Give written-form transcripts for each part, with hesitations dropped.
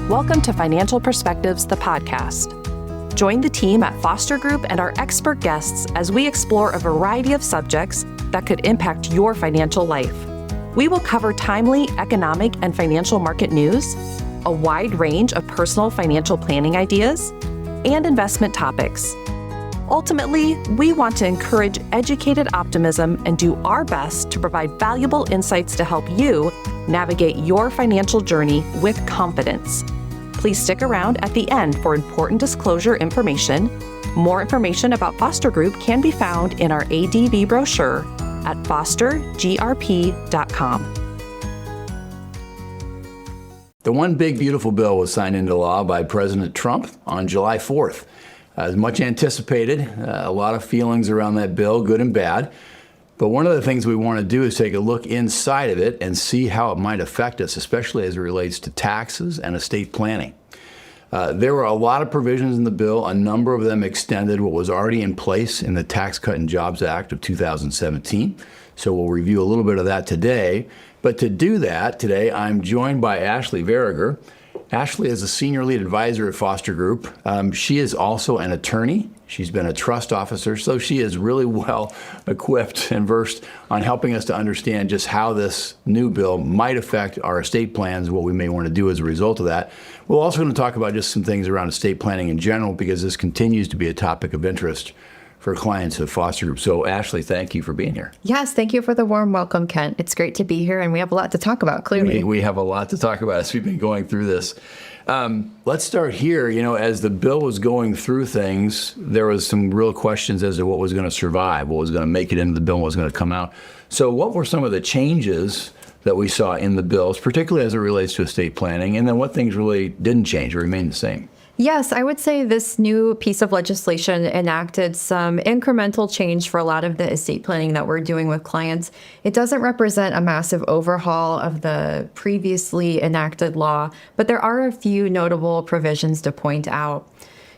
Welcome to Financial Perspectives, the podcast. Join the team at Foster Group and our expert guests as we explore a variety of subjects that could impact your financial life. We will cover timely economic and financial market news, a wide range of personal financial planning ideas, and investment topics. Ultimately, we want to encourage educated optimism and do our best to provide valuable insights to help you navigate your financial journey with confidence. Please stick around at the end for important disclosure information. More information about Foster Group can be found in our ADV brochure at fostergrp.com. The One Big Beautiful Bill was signed into law by President Trump on July 4th. As much anticipated, a lot of feelings around that bill, good and bad. But one of the things we want to do is take a look inside of it and see how it might affect us, especially as it relates to taxes and estate planning. There were a lot of provisions in the bill. A number of them extended what was already in place in the Tax Cut and Jobs Act of 2017. So we'll review a little bit of that today. But to do that today, I'm joined by Ashlee Vieregger. Ashlee is a senior lead advisor at Foster Group. She is also an attorney. She's been a trust officer, so she is really well equipped and versed on helping us to understand just how this new bill might affect our estate plans, what we may want to do as a result of that. We're also going to talk about just some things around estate planning in general, because this continues to be a topic of interest for clients of Foster Group. So Ashlee, thank you for being here. Yes, thank you for the warm welcome, Kent. It's great to be here, and we have a lot to talk about, clearly. We have a lot to talk about as we've been going through this. Let's start here. You know, as the bill was going through things, there was some real questions as to what was going to survive, what was going to make it into the bill, what was going to come out. So what were some of the changes that we saw in the bills, particularly as it relates to estate planning, and then what things really didn't change or remained the same? Yes, I would say this new piece of legislation enacted some incremental change for a lot of the estate planning that we're doing with clients. It doesn't represent a massive overhaul of the previously enacted law, but there are a few notable provisions to point out.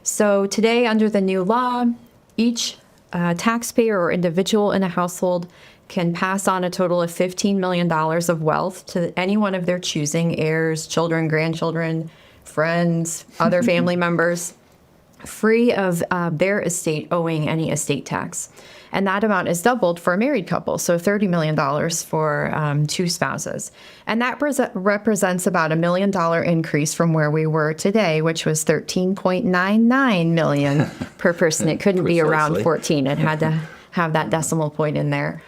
So today, under the new law, each taxpayer or individual in a household can pass on a total of $15 million of wealth to any one of their choosing, heirs, children, grandchildren, friends, other family members, free of their estate owing any estate tax. And that amount is doubled for a married couple, so $30 million for two spouses. And that represents about $1 million increase from where we were today, which was $13.99 million per person. It couldn't be around 14. It had to have that decimal point in there.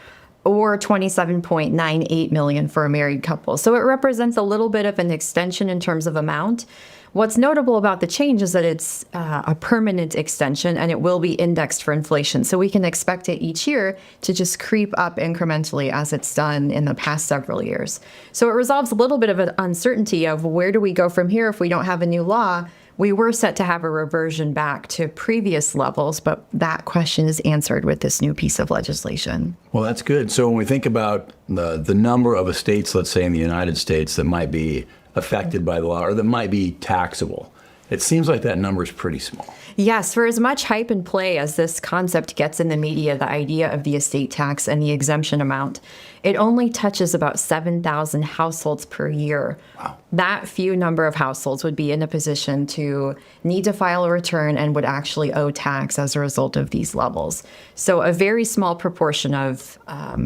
Or $27.98 million for a married couple. So it represents a little bit of an extension in terms of amount. What's notable about the change is that it's a permanent extension, and it will be indexed for inflation. So we can expect it each year to just creep up incrementally as it's done in the past several years. So it resolves a little bit of an uncertainty of where do we go from here if we don't have a new law. We were set to have a reversion back to previous levels, but that question is answered with this new piece of legislation. Well, that's good. So when we think about the number of estates, let's say in the United States, that might be affected by the law or that might be taxable, it seems like that number is pretty small. Yes, for as much hype and play as this concept gets in the media, the idea of the estate tax and the exemption amount, it only touches about 7,000 households per year. Wow. That few number of households would be in a position to need to file a return and would actually owe tax as a result of these levels. So a very small proportion of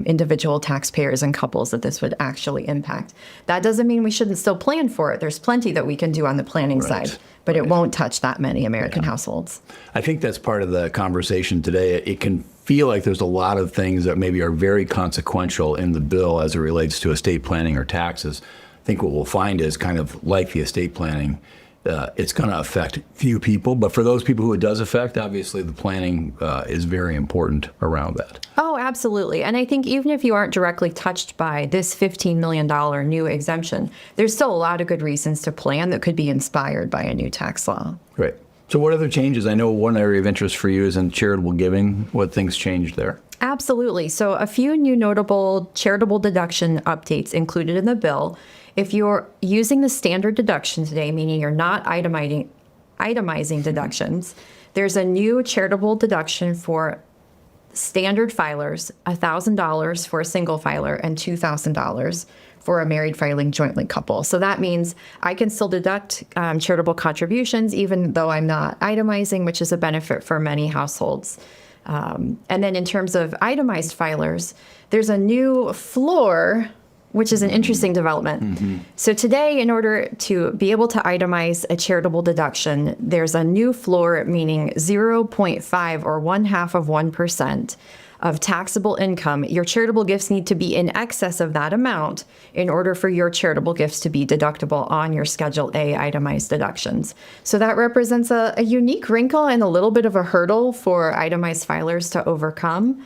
individual taxpayers and couples that this would actually impact. That doesn't mean we shouldn't still plan for it. There's plenty that we can do on the planning side, but it won't touch that many American households. I think that's part of the conversation today. It can feel like there's a lot of things that maybe are very consequential in the bill as it relates to estate planning or taxes. I think what we'll find is kind of like the estate planning, it's going to affect few people, but for those people who it does affect, obviously the planning is very important around that. Oh, absolutely. And I think even if you aren't directly touched by this $15 million new exemption, there's still a lot of good reasons to plan that could be inspired by a new tax law. Great. So what other changes? I know one area of interest for you is in charitable giving. What things changed there? Absolutely. So a few new notable charitable deduction updates included in the bill. If you're using the standard deduction today, meaning you're not itemizing deductions, there's a new charitable deduction for standard filers, $1,000 for a single filer and $2,000 for a married filing jointly couple. So that means I can still deduct charitable contributions even though I'm not itemizing, which is a benefit for many households. And then in terms of itemized filers, there's a new floor, which is an interesting development. So today, in order to be able to itemize a charitable deduction, there's a new floor, meaning 0.5 or 1/2% of taxable income. Your charitable gifts need to be in excess of that amount in order for your charitable gifts to be deductible on your Schedule A itemized deductions. So that represents a unique wrinkle and a little bit of a hurdle for itemized filers to overcome.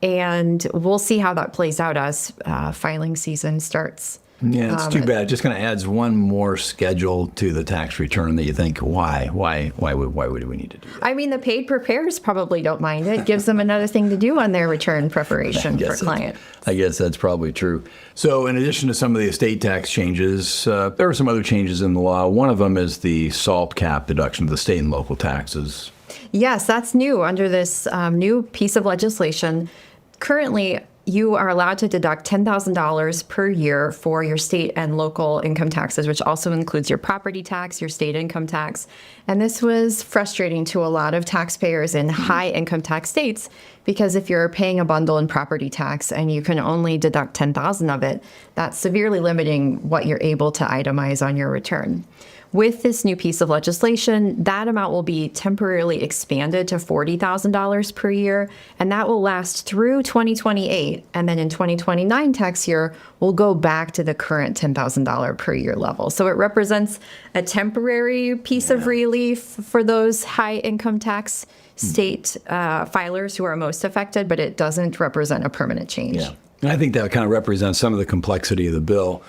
And we'll see how that plays out as filing season starts. Yeah, it's too bad. It just kind of adds one more schedule to the tax return that you think, why would we need to do that? I mean, the paid preparers probably don't mind it. Gives them another thing to do on their return preparation for clients. I guess that's probably true. So in addition to some of the estate tax changes, there are some other changes in the law. One of them is the SALT cap deduction of the state and local taxes. Yes, that's new under this new piece of legislation. Currently, you are allowed to deduct $10,000 per year for your state and local income taxes, which also includes your property tax, your state income tax. And this was frustrating to a lot of taxpayers in high income tax states, because if you're paying a bundle in property tax and you can only deduct $10,000 of it, that's severely limiting what you're able to itemize on your return. With this new piece of legislation, that amount will be temporarily expanded to $40,000 per year, and that will last through 2028. And then in 2029 tax year, we'll go back to the current $10,000 per year level. So it represents a temporary piece of relief for those high income tax state filers who are most affected, but it doesn't represent a permanent change. Yeah, and I think that kind of represents some of the complexity of the bill.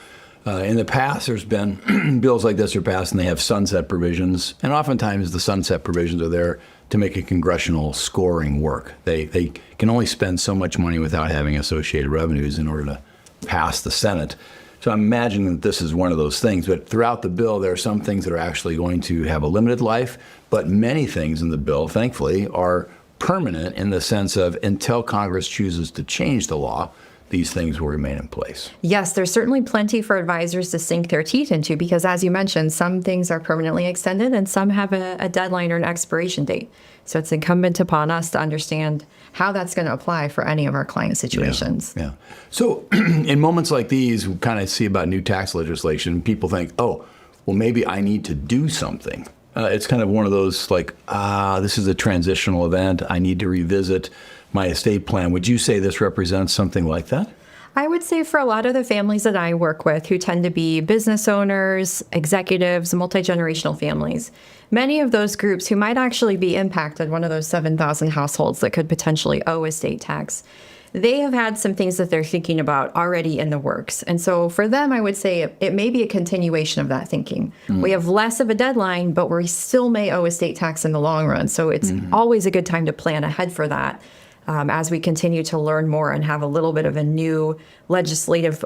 In the past, there's been bills like this are passed and they have sunset provisions. And oftentimes the sunset provisions are there to make a congressional scoring work. They can only spend so much money without having associated revenues in order to pass the Senate. So I'm imagining that this is one of those things. But throughout the bill, there are some things that are actually going to have a limited life. But many things in the bill, thankfully, are permanent in the sense of until Congress chooses to change the law, these things will remain in place. Yes, there's certainly plenty for advisors to sink their teeth into because, as you mentioned, some things are permanently extended and some have a deadline or an expiration date. So it's incumbent upon us to understand how that's going to apply for any of our client situations. Yeah. So in moments like these, we kind of see about new tax legislation, people think, oh, well, maybe I need to do something. It's kind of one of those like, this is a transitional event. I need to revisit my estate plan. Would you say this represents something like that? I would say for a lot of the families that I work with who tend to be business owners, executives, multi-generational families, many of those groups who might actually be impacted, one of those 7,000 households that could potentially owe estate tax, they have had some things that they're thinking about already in the works. And so for them, I would say it may be a continuation of that thinking. We have less of a deadline, but we still may owe estate tax in the long run. So it's always a good time to plan ahead for that. As we continue to learn more and have a little bit of a new legislative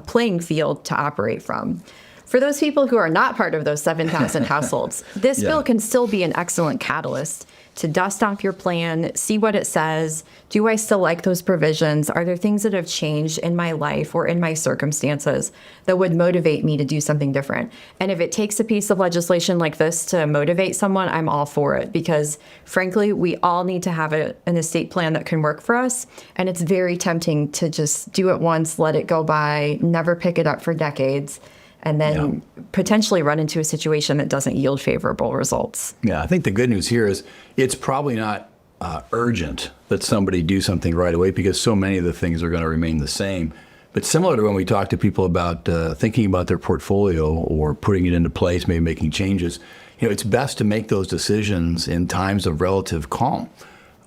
playing field to operate from. For those people who are not part of those 7,000 households, this bill can still be an excellent catalyst to dust off your plan, see what it says. Do I still like those provisions? Are there things that have changed in my life or in my circumstances that would motivate me to do something different? And if it takes a piece of legislation like this to motivate someone, I'm all for it because, frankly, we all need to have an estate plan that can work for us. And it's very tempting to just do it once, let it go by, never pick it up for decades, and then potentially run into a situation that doesn't yield favorable results. Yeah, I think the good news here is it's probably not urgent that somebody do something right away because so many of the things are going to remain the same. But similar to when we talk to people about thinking about their portfolio or putting it into place, maybe making changes, it's best to make those decisions in times of relative calm.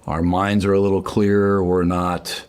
Our minds are a little clearer. We're not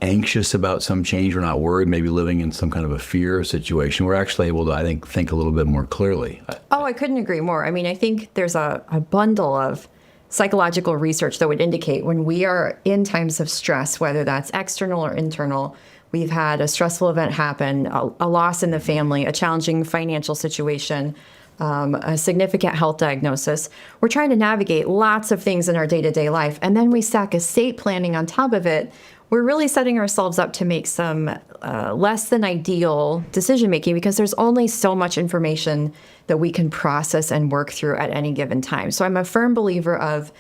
anxious about some change. We're not worried, maybe living in some kind of a fear situation. We're actually able to, I think a little bit more clearly. I couldn't agree more. I mean, I think there's a bundle of psychological research that would indicate when we are in times of stress, whether that's external or internal, we've had a stressful event happen, a loss in the family, a challenging financial situation, a significant health diagnosis. We're trying to navigate lots of things in our day-to-day life, and then we stack estate planning on top of it. we're really setting ourselves up to make some less than ideal decision making because there's only so much information that we can process and work through at any given time. So I'm a firm believer of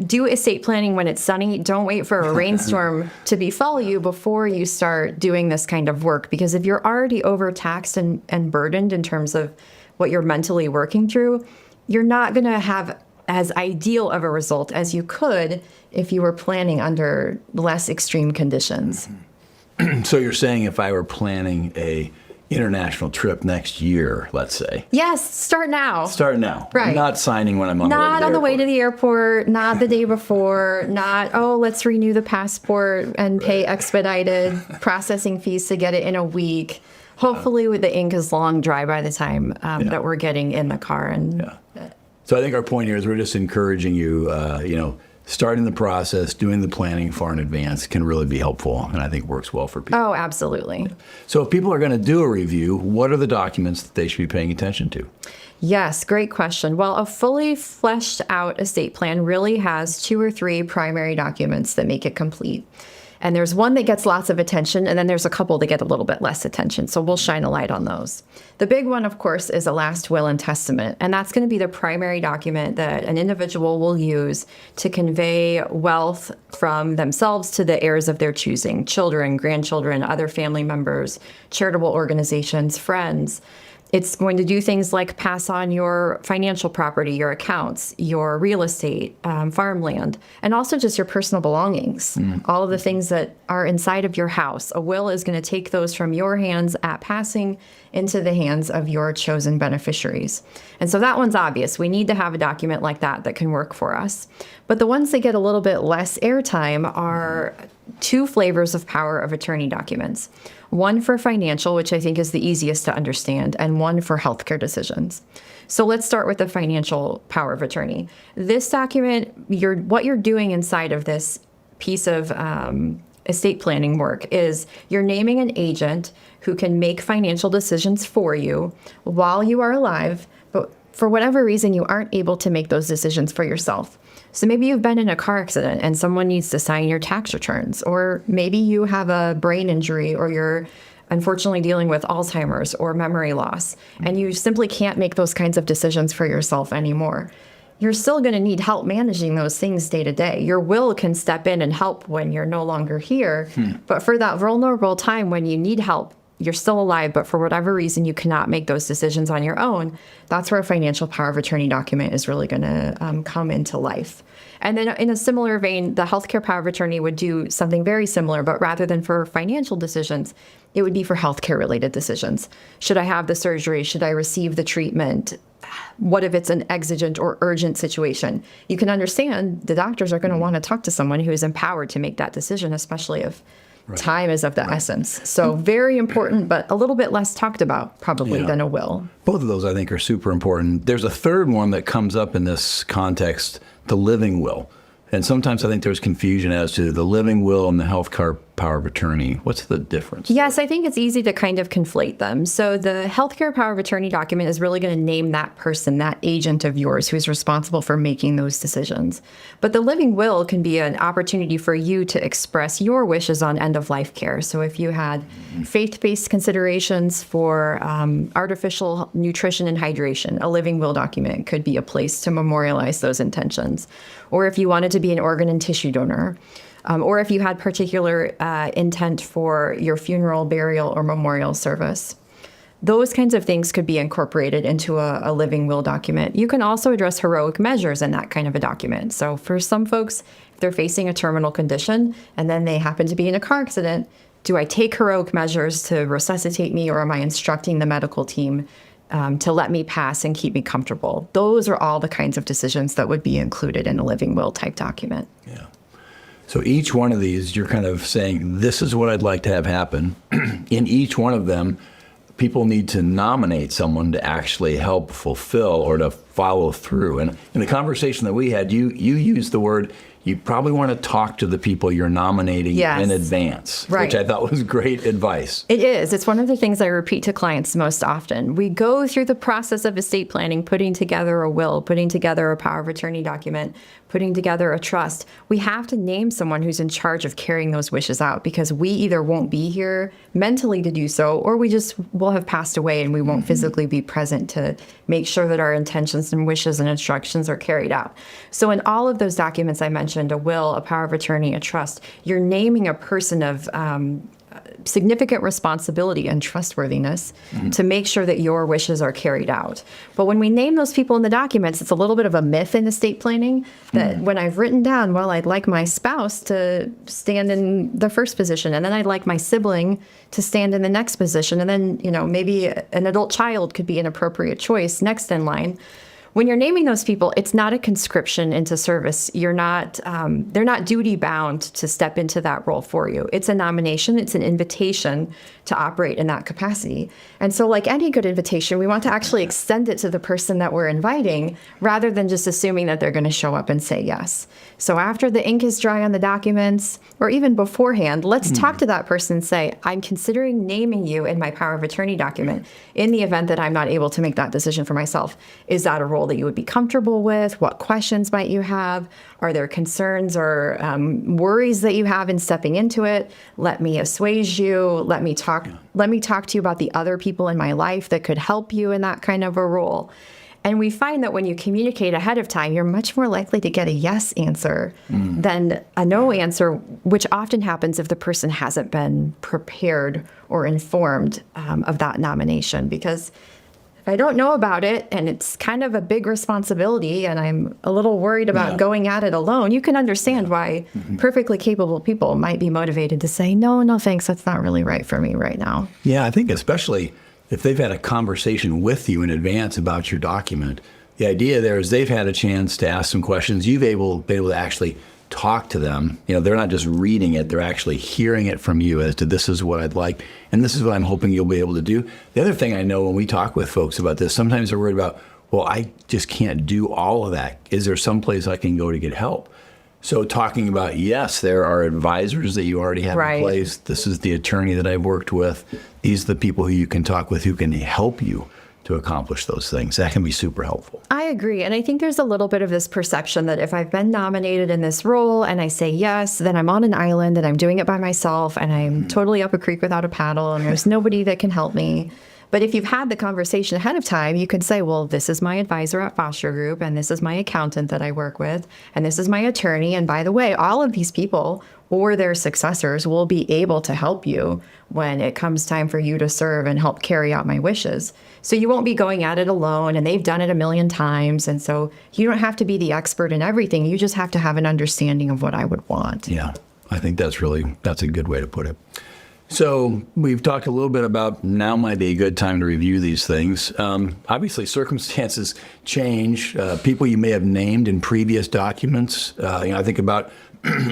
do estate planning when it's sunny. Don't wait for a rainstorm to befall you before you start doing this kind of work. Because if you're already overtaxed and burdened in terms of what you're mentally working through, you're not going to have as ideal of a result as you could if you were planning under less extreme conditions. So you're saying if I were planning a international trip next year, let's say. Yes, start now. Start now. Right. I'm not signing when I'm on Not on the way to the the airport, not the day before, not, let's renew the passport and pay expedited processing fees to get it in a week. Hopefully the ink is long dry by the time that we're getting in the car. So I think our point here is we're just encouraging you, starting the process, doing the planning far in advance can really be helpful, and I think works well for people. Oh, absolutely. So if people are going to do a review, what are the documents that they should be paying attention to? Yes, great question. Well, a fully fleshed out estate plan really has 2 or 3 primary documents that make it complete. And there's one that gets lots of attention, and then there's a couple that get a little bit less attention. So we'll shine a light on those. The big one, of course, is a last will and testament. And that's going to be the primary document that an individual will use to convey wealth from themselves to the heirs of their choosing, children, grandchildren, other family members, charitable organizations, friends. It's going to do things like pass on your financial property, your accounts, your real estate, farmland, and also just your personal belongings, all of the things that are inside of your house. A will is going to take those from your hands at passing into the hands of your chosen beneficiaries. And so that one's obvious. We need to have a document like that that can work for us. But the ones that get a little bit less airtime are 2 flavors of power of attorney documents. One for financial, which I think is the easiest to understand, and one for healthcare decisions. So let's start with the financial power of attorney. This document, what you're doing inside of this piece of estate planning work is you're naming an agent who can make financial decisions for you while you are alive, but for whatever reason, you aren't able to make those decisions for yourself. So maybe you've been in a car accident and someone needs to sign your tax returns, or maybe you have a brain injury or you're unfortunately dealing with Alzheimer's or memory loss, and you simply can't make those kinds of decisions for yourself anymore. You're still going to need help managing those things day to day. Your will can step in and help when you're no longer here, but for that vulnerable time when you need help, you're still alive, but for whatever reason, you cannot make those decisions on your own. That's where a financial power of attorney document is really going to come into life. And then in a similar vein, the healthcare power of attorney would do something very similar, but rather than for financial decisions, it would be for healthcare related decisions. Should I have the surgery? Should I receive the treatment? What if it's an exigent or urgent situation? You can understand the doctors are going to want to talk to someone who is empowered to make that decision, especially if time is of the essence. So very important, but a little bit less talked about probably than a will. Both of those, I think, are super important. There's a third one that comes up in this context, the living will. And sometimes I think there's confusion as to the living will and the healthcare power of attorney. What's the difference? Yes, I think it's easy to kind of conflate them. So the healthcare power of attorney document is really going to name that person, that agent of yours who's responsible for making those decisions. But the living will can be an opportunity for you to express your wishes on end-of-life care. So if you had faith-based considerations for artificial nutrition and hydration, a living will document could be a place to memorialize those intentions. Or if you wanted to be an organ and tissue donor, or if you had particular intent for your funeral, burial, or memorial service. Those kinds of things could be incorporated into a living will document. You can also address heroic measures in that kind of a document. So for some folks, if they're facing a terminal condition and then they happen to be in a car accident, do I take heroic measures to resuscitate me, or am I instructing the medical team to let me pass and keep me comfortable? Those are all the kinds of decisions that would be included in a living will type document. Yeah. So each one of these, you're kind of saying, this is what I'd like to have happen. In each one of them, people need to nominate someone to actually help fulfill or to follow through. And in the conversation that we had, you used the word you probably want to talk to the people you're nominating in advance, which I thought was great advice. It is. It's one of the things I repeat to clients most often. We go through the process of estate planning, putting together a will, putting together a power of attorney document, putting together a trust. We have to name someone who's in charge of carrying those wishes out, because we either won't be here mentally to do so, or we just will have passed away and we won't physically be present to make sure that our intentions and wishes and instructions are carried out. So in all of those documents I mentioned, a will, a power of attorney, a trust, you're naming a person of significant responsibility and trustworthiness to make sure that your wishes are carried out. But when we name those people in the documents, it's a little bit of a myth in estate planning that when I've written down, well, I'd like my spouse to stand in the first position, and then I'd like my sibling to stand in the next position, and then, maybe an adult child could be an appropriate choice next in line. When you're naming those people, it's not a conscription into service. You're not, they're not duty bound to step into that role for you. It's a nomination. It's an invitation to operate in that capacity. And so like any good invitation, we want to actually extend it to the person that we're inviting rather than just assuming that they're going to show up and say yes. So after the ink is dry on the documents, or even beforehand, let's talk to that person and say, I'm considering naming you in my power of attorney document in the event that I'm not able to make that decision for myself. Is that a role that you would be comfortable with? What questions might you have? Are there concerns or worries that you have in stepping into it? Let me assuage you. Let me talk to you about the other people in my life that could help you in that kind of a role. And we find that when you communicate ahead of time, you're much more likely to get a yes answer than a no answer, which often happens if the person hasn't been prepared or informed of that nomination. Because if I don't know about it, and it's kind of a big responsibility, and I'm a little worried about going at it alone, you can understand why perfectly capable people might be motivated to say, no, thanks, that's not really right for me right now. Yeah, I think especially if they've had a conversation with you in advance about your document, the idea there is they've had a chance to ask some questions. You've been able to actually talk to them. They're not just reading it, they're actually hearing it from you as to this is what I'd like, and this is what I'm hoping you'll be able to do. The other thing I know when we talk with folks about this, sometimes they're worried about, well, I just can't do all of that. Is there some place I can go to get help? So talking about, yes, there are advisors that you already have in place. This is the attorney that I've worked with. These are the people who you can talk with who can help you to accomplish those things. That can be super helpful. I agree. And I think there's a little bit of this perception that if I've been nominated in this role and I say yes, then I'm on an island and I'm doing it by myself and I'm totally up a creek without a paddle and there's nobody that can help me. But if you've had the conversation ahead of time, you could say, well, this is my advisor at Foster Group, and this is my accountant that I work with, and this is my attorney. And by the way, all of these people or their successors will be able to help you when it comes time for you to serve and help carry out my wishes. So you won't be going at it alone, and they've done it a million times. And so you don't have to be the expert in everything. You just have to have an understanding of what I would want. Yeah, I think that's a good way to put it. So we've talked a little bit about now might be a good time to review these things. Obviously, circumstances change. People you may have named in previous documents. I think about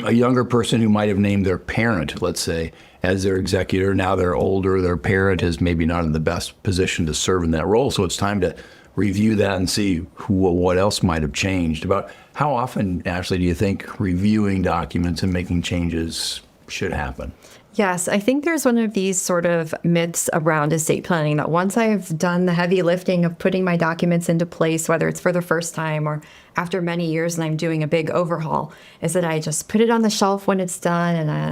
a younger person who might have named their parent, let's say, as their executor. Now they're older. Their parent is maybe not in the best position to serve in that role. So it's time to review that and see what else might have changed. About how often, Ashlee, do you think reviewing documents and making changes should happen? Yes, I think there's one of these sort of myths around estate planning that once I've done the heavy lifting of putting my documents into place, whether it's for the first time or after many years and I'm doing a big overhaul, is that I just put it on the shelf when it's done and I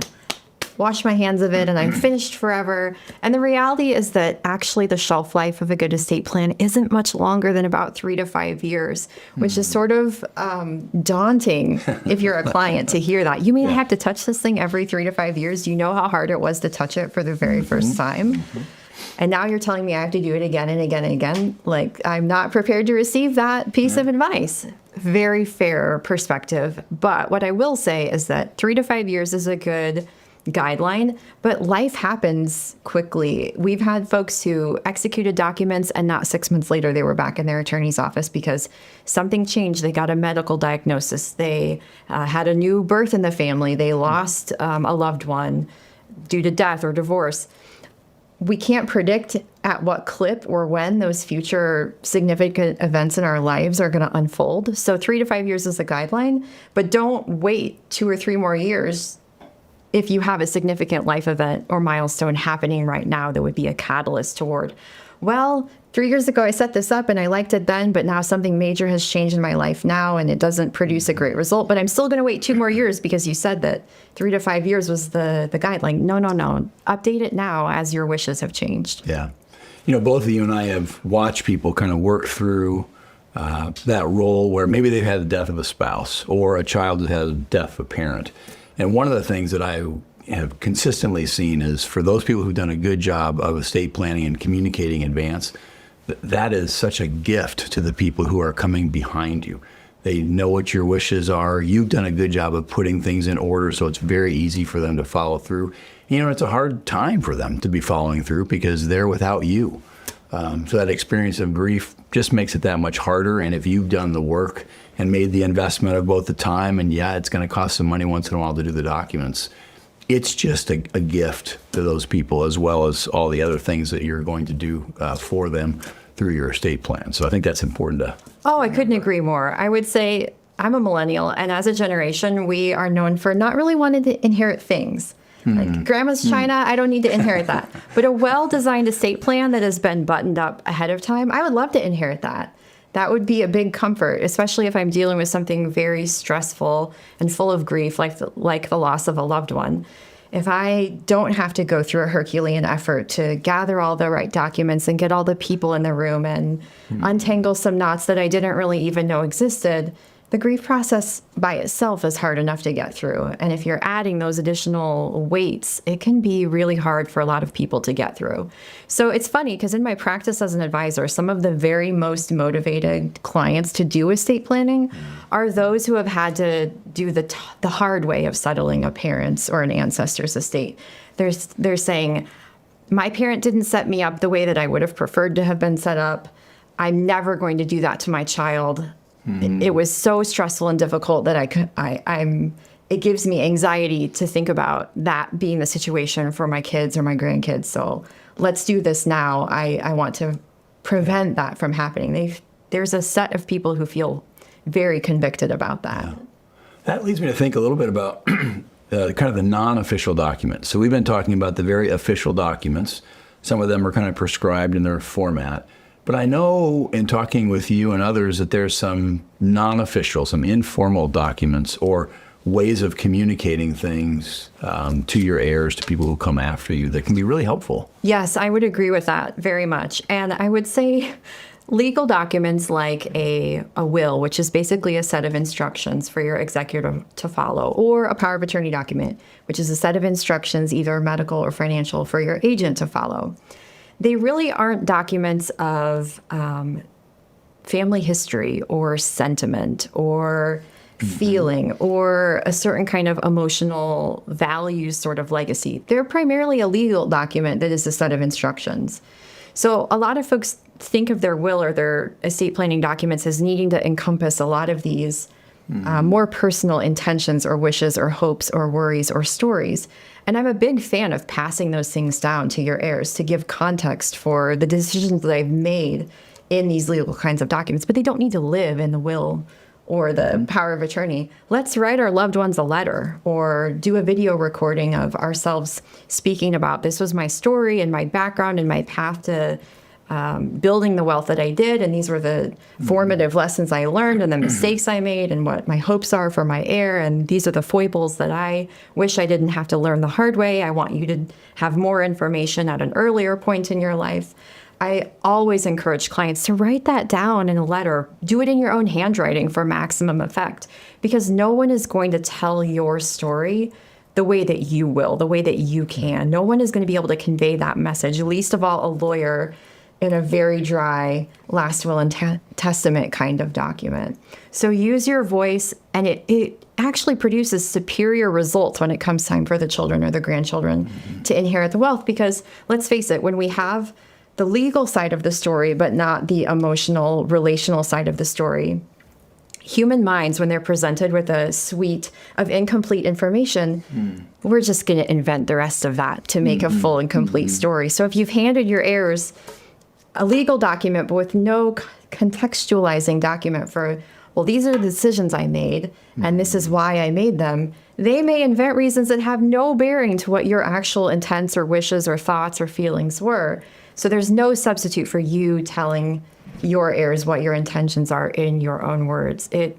wash my hands of it and I'm finished forever. And the reality is that actually the shelf life of a good estate plan isn't much longer than about 3 to 5 years, which is sort of daunting if you're a client to hear that. You may have to touch this thing every 3 to 5 years. Do you know how hard it was to touch it for the very first time? And now you're telling me I have to do it again and again and again. Like, I'm not prepared to receive that piece of advice. Very fair perspective. But what I will say is that 3 to 5 years is a good guideline, but life happens quickly. We've had folks who executed documents and not 6 months later they were back in their attorney's office because something changed. They got a medical diagnosis. They had a new birth in the family. They lost a loved one due to death or divorce. We can't predict at what clip or when those future significant events in our lives are going to unfold. So 3 to 5 years is a guideline, but don't wait 2 or 3 more years if you have a significant life event or milestone happening right now that would be a catalyst toward, well, 3 years ago I set this up and I liked it then, but now something major has changed in my life now and it doesn't produce a great result, but I'm still going to wait 2 more years because you said that 3 to 5 years was the guideline. No. Update it now as your wishes have changed. Yeah. Both of you and I have watched people kind of work through that role where maybe they've had the death of a spouse or a child that has the death of a parent. And one of the things that I have consistently seen is for those people who've done a good job of estate planning and communicating in advance, that is such a gift to the people who are coming behind you. They know what your wishes are. You've done a good job of putting things in order, so it's very easy for them to follow through. It's a hard time for them to be following through because they're without you. So that experience of grief just makes it that much harder. And if you've done the work and made the investment of both the time and it's going to cost some money once in a while to do the documents, it's just a gift to those people as well as all the other things that you're going to do for them through your estate plan. So I think that's important to. Oh, I couldn't agree more. I would say I'm a millennial, and as a generation, we are known for not really wanting to inherit things. Like grandma's china, I don't need to inherit that. But a well-designed estate plan that has been buttoned up ahead of time, I would love to inherit that. That would be a big comfort, especially if I'm dealing with something very stressful and full of grief, like the loss of a loved one. If I don't have to go through a Herculean effort to gather all the right documents and get all the people in the room and untangle some knots that I didn't really even know existed, the grief process by itself is hard enough to get through. And if you're adding those additional weights, it can be really hard for a lot of people to get through. So it's funny because in my practice as an advisor, some of the very most motivated clients to do estate planning are those who have had to do the hard way of settling a parent's or an ancestor's estate. They're saying, my parent didn't set me up the way that I would have preferred to have been set up. I'm never going to do that to my child. It was so stressful and difficult that it gives me anxiety to think about that being the situation for my kids or my grandkids. So let's do this now. I want to prevent that from happening. There's a set of people who feel very convicted about that. Yeah. That leads me to think a little bit about kind of the non-official documents. So we've been talking about the very official documents. Some of them are kind of prescribed in their format. But I know in talking with you and others that there's some non-official, some informal documents or ways of communicating things to your heirs, to people who come after you that can be really helpful. Yes, I would agree with that very much. And I would say legal documents like a will, which is basically a set of instructions for your executor to follow, or a power of attorney document, which is a set of instructions, either medical or financial, for your agent to follow. They really aren't documents of family history or sentiment or feeling or a certain kind of emotional values sort of legacy. They're primarily a legal document that is a set of instructions. So a lot of folks think of their will or their estate planning documents as needing to encompass a lot of these more personal intentions or wishes or hopes or worries or stories. And I'm a big fan of passing those things down to your heirs to give context for the decisions that I've made in these legal kinds of documents, but they don't need to live in the will or the power of attorney. Let's write our loved ones a letter or do a video recording of ourselves speaking about this was my story and my background and my path to building the wealth that I did, and these were the formative lessons I learned and the mistakes I made and what my hopes are for my heir, and these are the foibles that I wish I didn't have to learn the hard way. I want you to have more information at an earlier point in your life. I always encourage clients to write that down in a letter. Do it in your own handwriting for maximum effect, because no one is going to tell your story the way that you will, the way that you can. No one is going to be able to convey that message, least of all a lawyer in a very dry last will and testament kind of document. So use your voice, and it actually produces superior results when it comes time for the children or the grandchildren to inherit the wealth. Because let's face it, when we have the legal side of the story, but not the emotional, relational side of the story, human minds, when they're presented with a suite of incomplete information, we're just going to invent the rest of that to make a full and complete story. So if you've handed your heirs a legal document, but with no contextualizing document for, well, these are the decisions I made, and this is why I made them, they may invent reasons that have no bearing to what your actual intents or wishes or thoughts or feelings were. So there's no substitute for you telling your heirs what your intentions are in your own words. It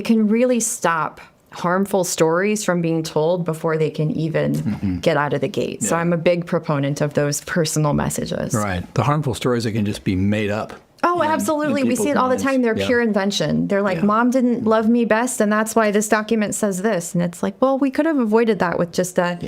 can really stop harmful stories from being told before they can even get out of the gate. So I'm a big proponent of those personal messages. Right. The harmful stories that can just be made up. Oh, absolutely. We see it all the time. They're pure invention. They're like, Mom didn't love me best, and that's why this document says this. And it's like, well, we could have avoided that with just a,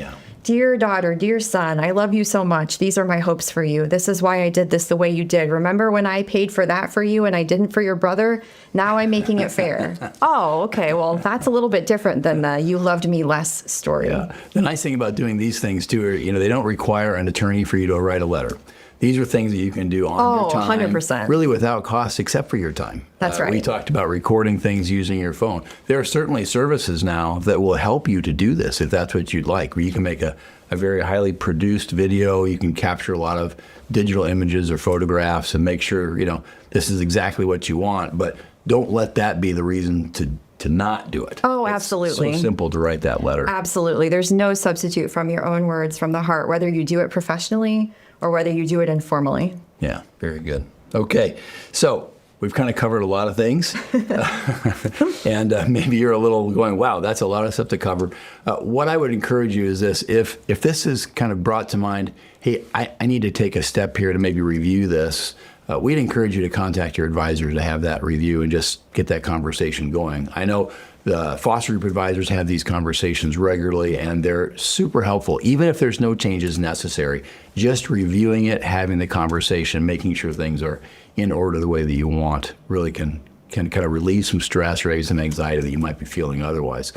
dear daughter, dear son, I love you so much. These are my hopes for you. This is why I did this the way you did. Remember when I paid for that for you and I didn't for your brother? Now I'm making it fair. Oh, okay. Well, that's a little bit different than the you loved me less story. Yeah. The nice thing about doing these things, too, are, they don't require an attorney for you to write a letter. These are things that you can do on your time, 100%. really without cost except for your time. That's right. We talked about recording things using your phone. There are certainly services now that will help you to do this if that's what you'd like, where you can make a very highly produced video. You can capture a lot of digital images or photographs and make sure, this is exactly what you want. But don't let that be the reason to not do it. Oh, absolutely. It's so simple to write that letter. Absolutely. There's no substitute from your own words from the heart, whether you do it professionally or whether you do it informally. Yeah, very good. Okay, so we've kind of covered a lot of things. And maybe you're a little going, wow, that's a lot of stuff to cover. What I would encourage you is this. If this is kind of brought to mind, hey, I need to take a step here to maybe review this, we'd encourage you to contact your advisor to have that review and just get that conversation going. I know the foster group advisors have these conversations regularly, and they're super helpful. Even if there's no changes necessary, just reviewing it, having the conversation, making sure things are in order the way that you want really can kind of relieve some stress, raise some anxiety that you might be feeling otherwise.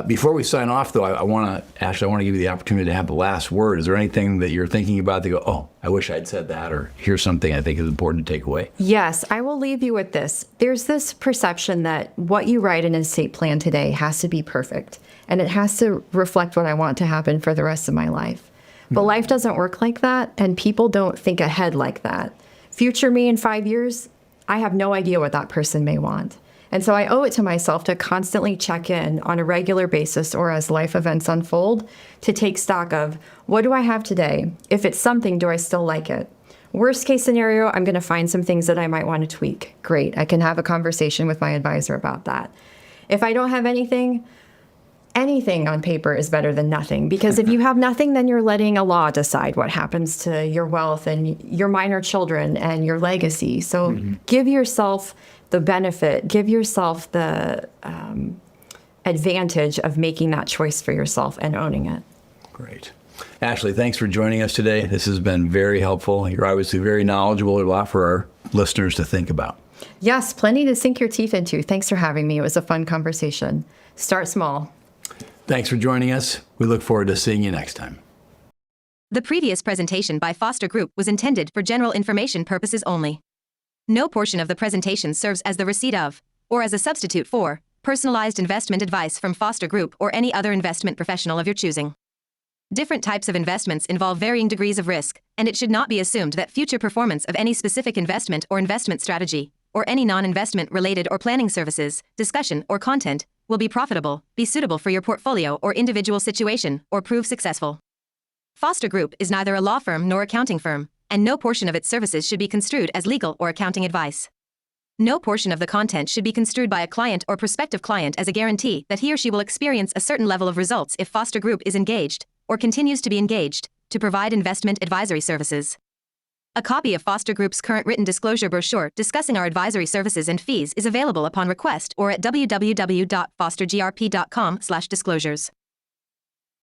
Before we sign off, though, I want to give you the opportunity to have the last word. Is there anything that you're thinking about that you go, oh, I wish I'd said that, or here's something I think is important to take away? Yes, I will leave you with this. There's this perception that what you write in an estate plan today has to be perfect, and it has to reflect what I want to happen for the rest of my life. But life doesn't work like that, and people don't think ahead like that. Future me in 5 years, I have no idea what that person may want. And so I owe it to myself to constantly check in on a regular basis or as life events unfold to take stock of, what do I have today? If it's something, do I still like it? Worst case scenario, I'm going to find some things that I might want to tweak. Great. I can have a conversation with my advisor about that. If I don't have anything on paper is better than nothing, because if you have nothing, then you're letting a law decide what happens to your wealth and your minor children and your legacy. So give yourself the benefit, give yourself the advantage of making that choice for yourself and owning it. Great. Ashlee, thanks for joining us today. This has been very helpful. You're obviously very knowledgeable, a lot for our listeners to think about. Yes, plenty to sink your teeth into. Thanks for having me. It was a fun conversation. Start small. Thanks for joining us. We look forward to seeing you next time. The previous presentation by Foster Group was intended for general information purposes only. No portion of the presentation serves as the receipt of, or as a substitute for, personalized investment advice from Foster Group or any other investment professional of your choosing. Different types of investments involve varying degrees of risk, and it should not be assumed that future performance of any specific investment or investment strategy, or any non-investment related or planning services, discussion, or content, will be profitable, be suitable for your portfolio or individual situation, or prove successful. Foster Group is neither a law firm nor accounting firm, and no portion of its services should be construed as legal or accounting advice. No portion of the content should be construed by a client or prospective client as a guarantee that he or she will experience a certain level of results if Foster Group is engaged, or continues to be engaged, to provide investment advisory services. A copy of Foster Group's current written disclosure brochure discussing our advisory services and fees is available upon request or at www.fostergrp.com/disclosures.